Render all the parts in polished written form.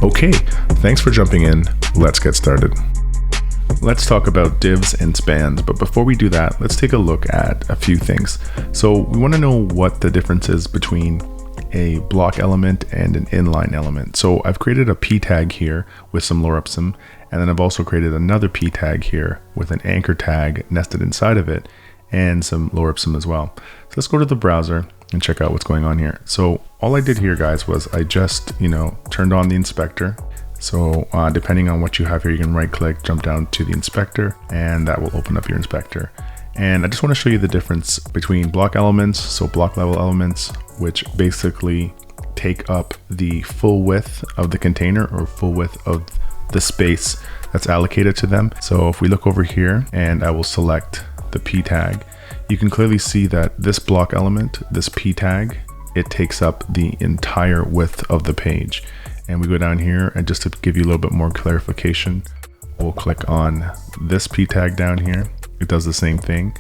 Okay, thanks for jumping in. Let's get started. Let's talk about divs and spans, but before we do that, let's take a look at a few things. So we want to know what the difference is between a block element and an inline element. So I've created a p tag here with some lorem, and then I've also created another p tag here with an anchor tag nested inside of it and some lorem as well. So let's go to the browser and check out what's going on here. So all I did here, guys, was I just, turned on the inspector. So depending on what you have here, you can right click, jump down to the inspector, and that will open up your inspector. And I just want to show you the difference between block elements, so block level elements, which basically take up the full width of the container or full width of the space that's allocated to them. So if we look over here and I will select the p tag, you can clearly see that this block element, this p tag, it takes up the entire width of the page. And we go down here, and just to give you a little bit more clarification, we'll click on this p tag down here. It does the same thing.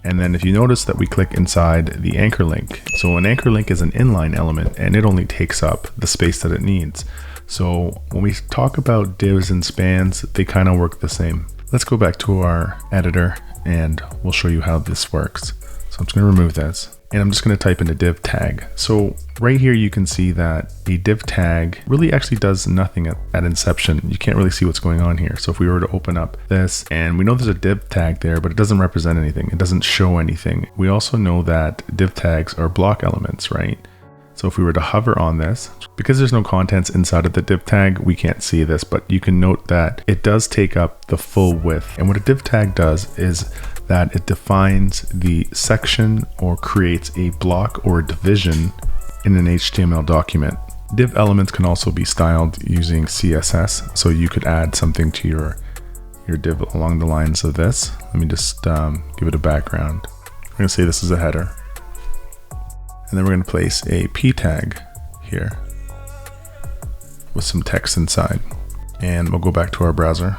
And then if you notice that we click inside the anchor link, so an anchor link is an inline element and it only takes up the space that it needs. So when we talk about divs and spans, they kind of work the same. Let's go back to our editor and we'll show you how this works. So I'm just going to remove this and I'm just going to type in a div tag. So right here you can see that a div tag really actually does nothing at inception. You can't really see what's going on here. So if we were to open up this, and we know there's a div tag there, but it doesn't represent anything. It doesn't show anything. We also know that div tags are block elements, right? So if we were to hover on this, because there's no contents inside of the div tag, we can't see this, but you can note that it does take up the full width. And what a div tag does is that it defines the section or creates a block or a division in an HTML document. Div elements can also be styled using CSS. So you could add something to your div along the lines of this. Let me just give it a background. We're gonna say this is a header. And then we're going to place a p tag here with some text inside. And we'll go back to our browser.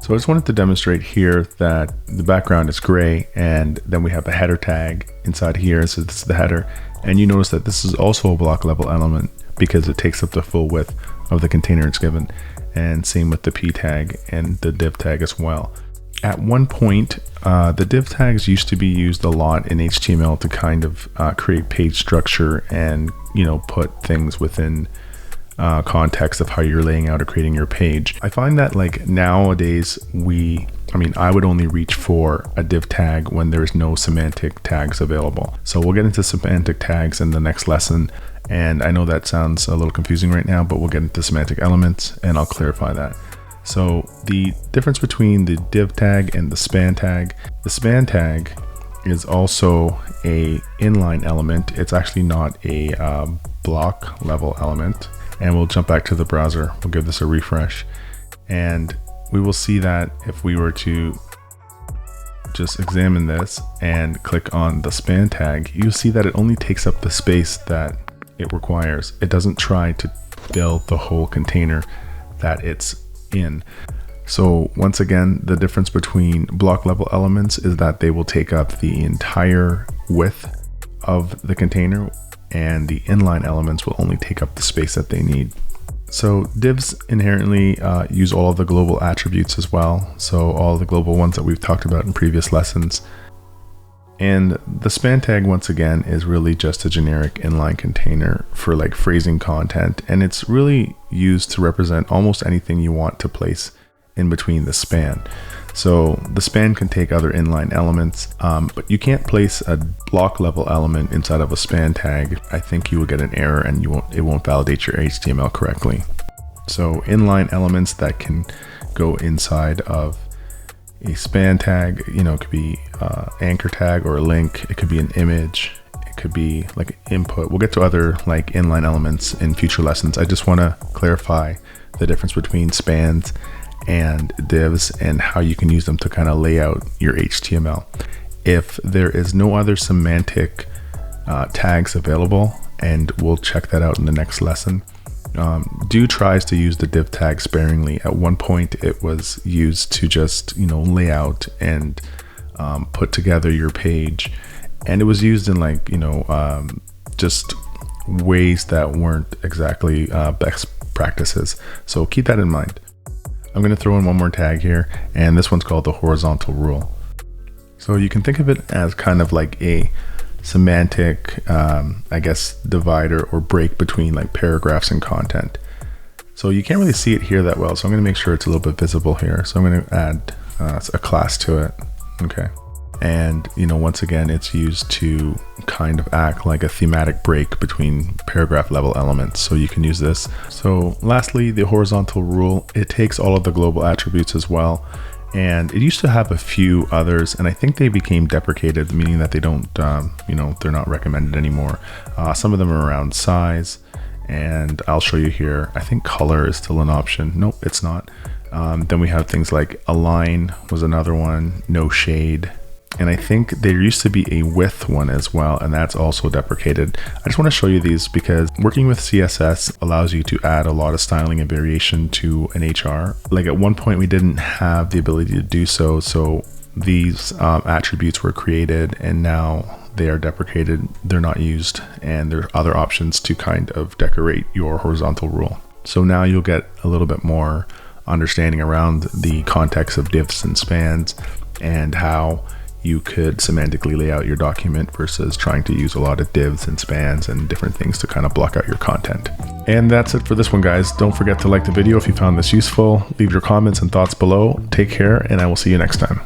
So I just wanted to demonstrate here that the background is gray, and then we have a header tag inside here. So this is the header. And you notice that this is also a block level element because it takes up the full width of the container it's given. And same with the p tag and the div tag as well. At one point, the div tags used to be used a lot in HTML to kind of create page structure and, put things within context of how you're laying out or creating your page. I find that like nowadays I would only reach for a div tag when there is no semantic tags available. So we'll get into semantic tags in the next lesson. And I know that sounds a little confusing right now, but we'll get into semantic elements and I'll clarify that. So the difference between the div tag and the span tag is also a inline element. It's actually not a block level element. And we'll jump back to the browser. We'll give this a refresh. And we will see that if we were to just examine this and click on the span tag, you'll see that it only takes up the space that it requires. It doesn't try to fill the whole container that it's in. So once again, the difference between block level elements is that they will take up the entire width of the container, and the inline elements will only take up the space that they need. So divs inherently use all of the global attributes as well. So all the global ones that we've talked about in previous lessons. And the span tag, once again, is really just a generic inline container for like phrasing content. And it's really used to represent almost anything you want to place in between the span. So the span can take other inline elements, but you can't place a block level element inside of a span tag. I think you will get an error and it won't validate your HTML correctly. So inline elements that can go inside of a span tag, it could be anchor tag or a link. It could be an image. It could be like an input. We'll get to other like inline elements in future lessons. I just want to clarify the difference between spans and divs and how you can use them to kind of lay out your HTML. If there is no other semantic tags available, and we'll check that out in the next lesson, do tries to use the div tag sparingly. At one point it was used to just lay out and put together your page, and it was used in like just ways that weren't exactly practices. So keep that in mind. I'm going to throw in one more tag here, and this one's called the horizontal rule. So you can think of it as kind of like a semantic, I guess, divider or break between like paragraphs and content. So you can't really see it here that well, so I'm going to make sure it's a little bit visible here. So I'm going to add a class to it. Okay. And, once again, it's used to kind of act like a thematic break between paragraph level elements. So you can use this. So lastly, the horizontal rule, it takes all of the global attributes as well. And it used to have a few others, and I think they became deprecated, meaning that they don't, they're not recommended anymore. Some of them are around size, and I'll show you here. I think color is still an option. Nope, it's not. Then we have things like align was another one, no shade. And I think there used to be a width one as well, and that's also deprecated. I just want to show you these because working with CSS allows you to add a lot of styling and variation to an HR. Like at one point we didn't have the ability to do so. So these attributes were created and now they are deprecated. They're not used, and there are other options to kind of decorate your horizontal rule. So now you'll get a little bit more understanding around the context of divs and spans and how you could semantically lay out your document versus trying to use a lot of divs and spans and different things to kind of block out your content. And that's it for this one, guys. Don't forget to like the video if you found this useful. Leave your comments and thoughts below. Take care, and I will see you next time.